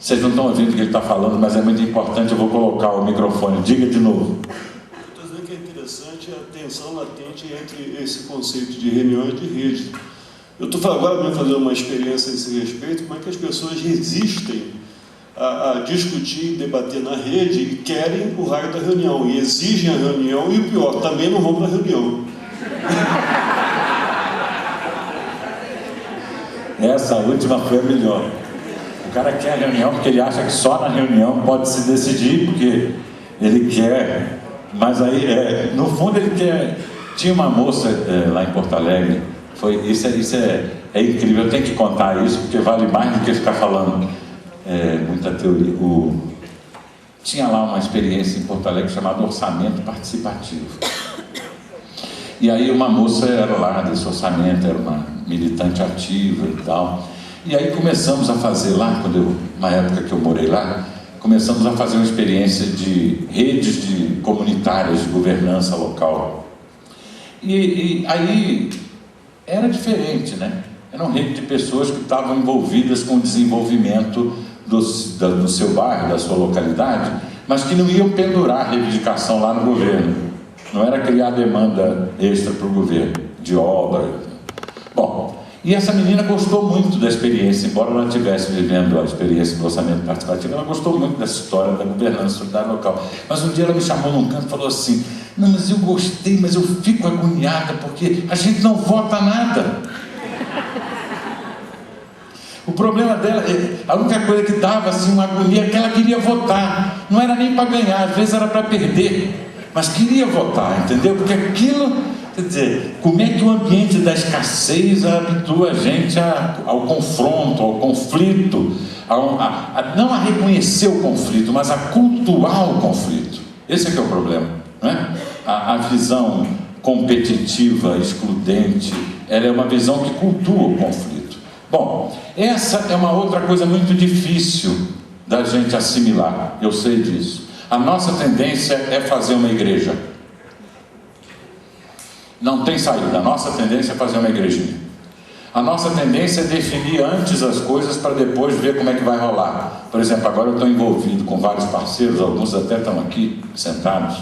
Vocês não estão ouvindo o que ele está falando, mas é muito importante, eu vou colocar o microfone. Diga de novo. Estou dizendo que é interessante a tensão latente entre esse conceito de reunião e de rede. Eu estou agora mesmo fazendo uma experiência a esse respeito, como é que as pessoas resistem a discutir e debater na rede e querem o raio da reunião, e exigem a reunião, e o pior, também não vão para a reunião. Essa última foi a melhor. O cara quer a reunião porque ele acha que só na reunião pode se decidir, porque ele quer, mas aí, no fundo, ele quer. Tinha uma moça lá em Porto Alegre, isso é incrível, eu tenho que contar isso, porque vale mais do que ficar falando muita teoria. Tinha lá uma experiência em Porto Alegre chamada orçamento participativo. E aí uma moça era lá desse orçamento, era uma militante ativa e tal. E aí começamos a fazer lá, na época que eu morei lá, começamos a fazer uma experiência de redes comunitárias de governança local. E aí era diferente, né? Era uma rede de pessoas que estavam envolvidas com o desenvolvimento do seu bairro, da sua localidade, mas que não iam pendurar a reivindicação lá no governo. Não era criar demanda extra para o governo, de obra. Bom, e essa menina gostou muito da experiência, embora ela estivesse vivendo a experiência do orçamento participativo, ela gostou muito dessa história da governança solidária local. Mas um dia ela me chamou num canto e falou assim: não, mas eu gostei, mas eu fico agoniada porque a gente não vota nada. O problema dela, a única coisa que dava assim, uma agonia, é que ela queria votar. Não era nem para ganhar, às vezes era para perder, mas queria votar, entendeu? Porque aquilo, quer dizer, como é que o ambiente da escassez habitua a gente ao confronto, ao conflito, não a reconhecer o conflito, mas a cultuar o conflito. Esse é que é o problema, não é? A visão competitiva, excludente, ela é uma visão que cultua o conflito. Bom, essa é uma outra coisa muito difícil da gente assimilar, eu sei disso. A nossa tendência é fazer uma igreja. Não tem saída, a nossa tendência é fazer uma igrejinha. A nossa tendência é definir antes as coisas para depois ver como é que vai rolar. Por exemplo, agora eu estou envolvido com vários parceiros, alguns até estão aqui sentados,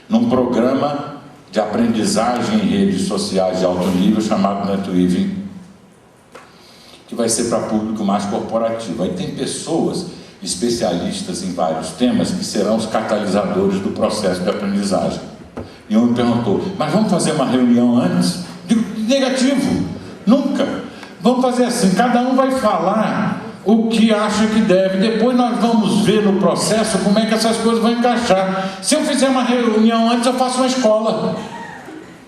num programa de aprendizagem em redes sociais de alto nível chamado NetWeaving, que vai ser para público mais corporativo. Aí tem pessoas especialistas em vários temas que serão os catalisadores do processo de aprendizagem. E um me perguntou: mas vamos fazer uma reunião antes? Digo: negativo, nunca. Vamos fazer assim, cada um vai falar o que acha que deve, depois nós vamos ver no processo como é que essas coisas vão encaixar. Se eu fizer uma reunião antes, eu faço uma escola.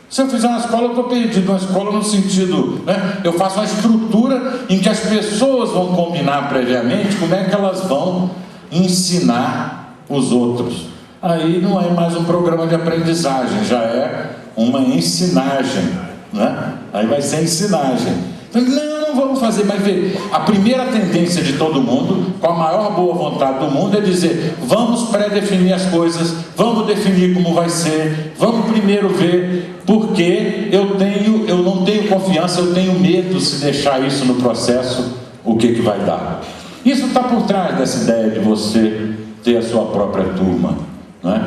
Se eu fizer uma escola, eu estou perdido. Uma escola no sentido, né? Eu faço uma estrutura em que as pessoas vão combinar previamente como é que elas vão ensinar os outros. Aí não é mais um programa de aprendizagem, já é uma ensinagem, né? Aí vai ser ensinagem. Não vamos fazer, mas ver, a primeira tendência de todo mundo, com a maior boa vontade do mundo, é dizer: vamos pré-definir as coisas, vamos definir como vai ser, vamos primeiro ver, porque eu não tenho confiança, eu tenho medo se deixar isso no processo, o que vai dar. Isso está por trás dessa ideia de você ter a sua própria turma, não é?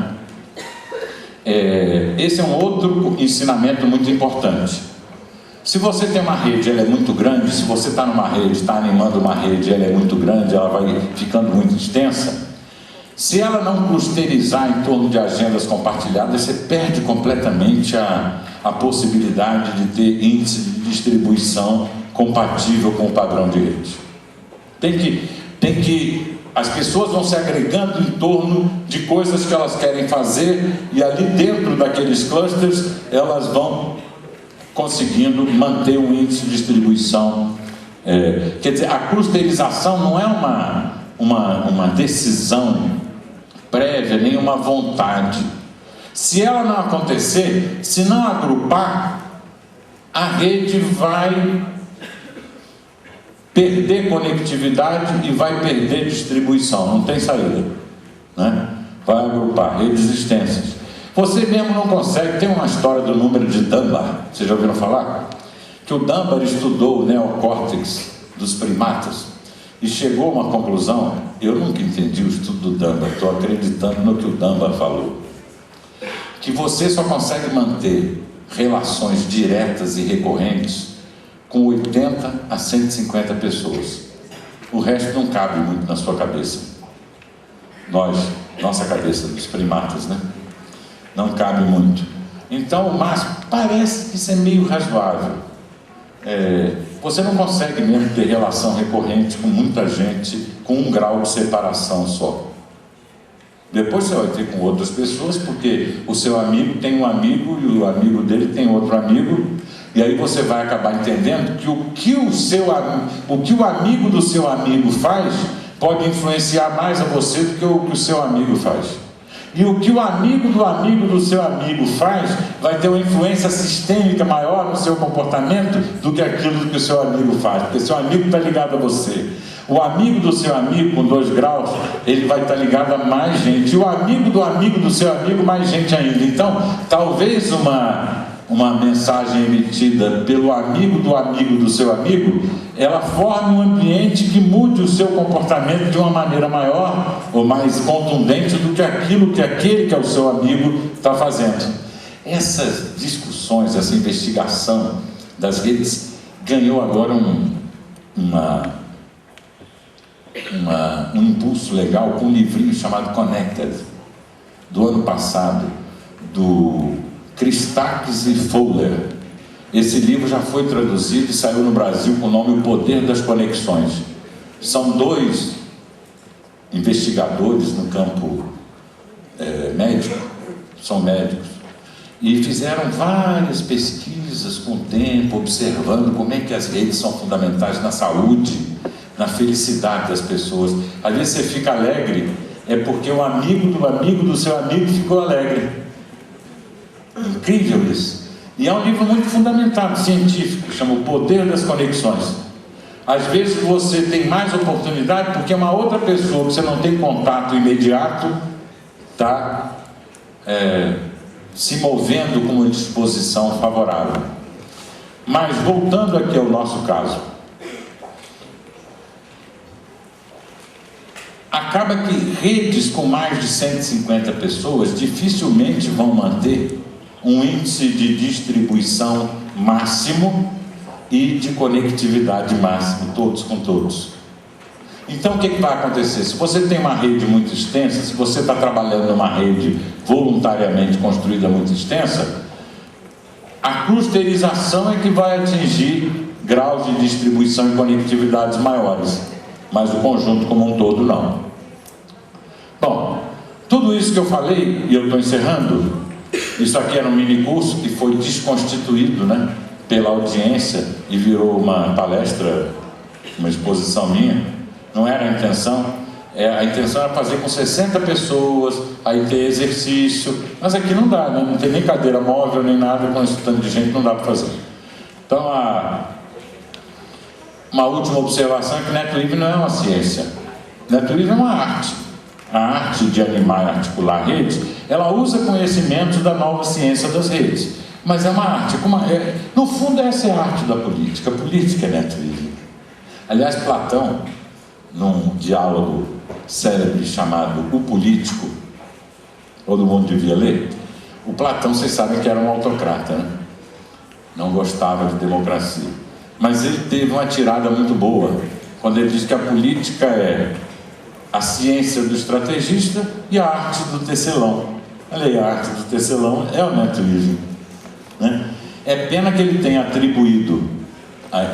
Esse é um outro ensinamento muito importante. Se você tem uma rede, ela é muito grande, se você está numa rede, está animando uma rede, ela é muito grande, ela vai ficando muito extensa, se ela não clusterizar em torno de agendas compartilhadas, você perde completamente a possibilidade de ter índice de distribuição compatível com o padrão de rede. As pessoas vão se agregando em torno de coisas que elas querem fazer, e ali dentro daqueles clusters, elas vão conseguindo manter um índice de distribuição. Quer dizer, a clusterização não é uma decisão prévia, nem uma vontade. Se ela não acontecer, se não agrupar, a rede vai perder conectividade e vai perder distribuição, não tem saída, né? Vai agrupar redes extensas. Você mesmo não consegue. Tem uma história do número de Dunbar, vocês já ouviram falar? Que o Dunbar estudou o neocórtex dos primatas, e chegou a uma conclusão. Eu nunca entendi o estudo do Dunbar, estou acreditando no que o Dunbar falou, que você só consegue manter relações diretas e recorrentes com 80 a 150 pessoas. O resto não cabe muito na sua cabeça. Nossa cabeça dos primatas, né? Não cabe muito. Então, mas parece que isso é meio razoável. Você não consegue mesmo ter relação recorrente com muita gente com um grau de separação só. Depois você vai ter com outras pessoas, porque o seu amigo tem um amigo e o amigo dele tem outro amigo, e aí você vai acabar entendendo que o que o amigo do seu amigo faz pode influenciar mais a você do que o que o seu amigo faz. E o que o amigo do seu amigo faz vai ter uma influência sistêmica maior no seu comportamento do que aquilo que o seu amigo faz, porque seu amigo está ligado a você. O amigo do seu amigo, com 2 graus, ele vai estar ligado a mais gente. E o amigo do seu amigo, mais gente ainda. Então, talvez uma mensagem emitida pelo amigo do seu amigo, ela forme um ambiente que mude o seu comportamento de uma maneira maior ou mais contundente do que aquilo que aquele que é o seu amigo está fazendo. Essas discussões, essa investigação das redes ganhou agora um impulso legal com um livrinho chamado Connected, do ano passado, do Christakis e Fowler. Esse livro já foi traduzido e saiu no Brasil com o nome O Poder das Conexões. São 2 investigadores no campo médico, são médicos, e fizeram várias pesquisas com o tempo, observando como é que as redes são fundamentais na saúde, na felicidade das pessoas. Às vezes você fica alegre, é porque o amigo do seu amigo ficou alegre. Incrível isso. E é um livro muito fundamentado, científico, chama O Poder das Conexões. Às vezes você tem mais oportunidade porque uma outra pessoa que você não tem contato imediato está se movendo com uma disposição favorável. Mas voltando aqui ao nosso caso, acaba que redes com mais de 150 pessoas dificilmente vão manter um índice de distribuição máximo e de conectividade máximo, todos com todos. Então o que vai acontecer? Se você tem uma rede muito extensa, se você está trabalhando numa rede voluntariamente construída muito extensa, a clusterização é que vai atingir graus de distribuição e conectividades maiores, mas o conjunto como um todo não. Bom, tudo isso que eu falei, e eu estou encerrando, isso aqui era um mini curso que foi desconstituído, né, pela audiência e virou uma palestra, uma exposição minha. Não era a intenção. A intenção era fazer com 60 pessoas, aí ter exercício, mas aqui não dá, né? Não tem nem cadeira móvel, nem nada, com esse tanto de gente não dá para fazer. Então, uma última observação é que NetWeave não é uma ciência. NetWeave é uma arte. A arte de animar e articular redes, ela usa conhecimentos da nova ciência das redes, mas é uma arte. No fundo, essa é a arte da política. A política é NetWeave. Aliás, Platão, num diálogo célebre chamado O Político, todo mundo devia ler. O Platão, vocês sabem que era um autocrata, né? Não gostava de democracia, mas ele teve uma tirada muito boa quando ele diz que a política é a ciência do estrategista e a arte do tecelão. Olha aí, a arte do tecelão é o NetWeave, né? É pena que ele tenha atribuído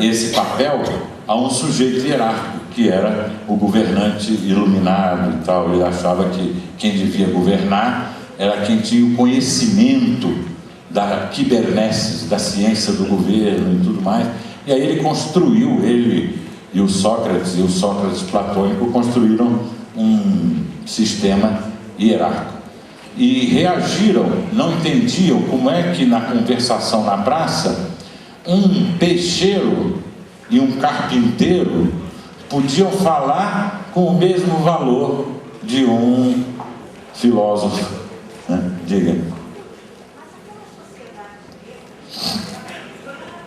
esse papel a um sujeito hierárquico, que era o governante iluminado e tal. Ele achava que quem devia governar era quem tinha o conhecimento da quibernesis, da ciência do governo e tudo mais. E aí ele construiu, ele e o Sócrates platônico construíram um sistema hierárquico. E reagiram, não entendiam como é que na conversação na praça, um peixeiro e um carpinteiro podiam falar com o mesmo valor de um filósofo, né? Diga.